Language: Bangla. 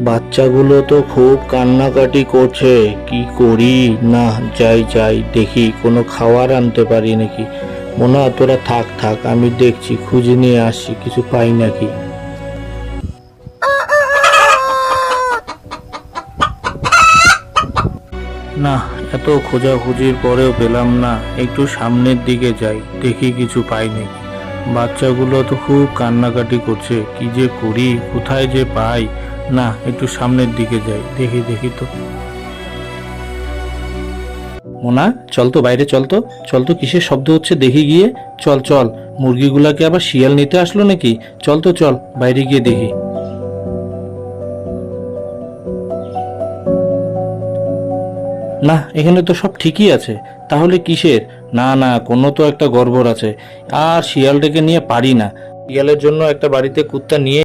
বাচ্চাগুলো তো খুব কান্নাকাটি করছে, কি করি? না, যাই যাই দেখি কোনো খাবার আনতে পারি নাকি। মোনা, তোরা থাক থাক, আমি দেখছি, খুঁজে নিয়ে আসি কিছু পাই নাকি। না, এত খোঁজাখুঁজির পরেও পেলাম না। একটু সামনের দিকে যাই, দেখি কিছু পাই নাকি। বাচ্চাগুলো তো খুব কান্নাকাটি করছে, কি যে করি, কোথায় যে পাই। না, একটু সামনের দিকে যাই, দেখি দেখি তো। মোনা, চল তো বাইরে, চল তো, চল তো, কিসের শব্দ হচ্ছে দেখি গিয়ে। চল চল, মুরগিগুলাকে আবার শিয়াল নিতে আসলো নাকি? চল তো, চল বাইরে গিয়ে দেখি। না, এখানে তো সব ঠিকই আছে, তাহলে কিসের? না না, কোনো তো একটা গড়বড় আছে। আর শিয়ালটাকে নিয়ে পারি না, শিয়ালের জন্য একটা বাড়িতে কুত্তা নিয়ে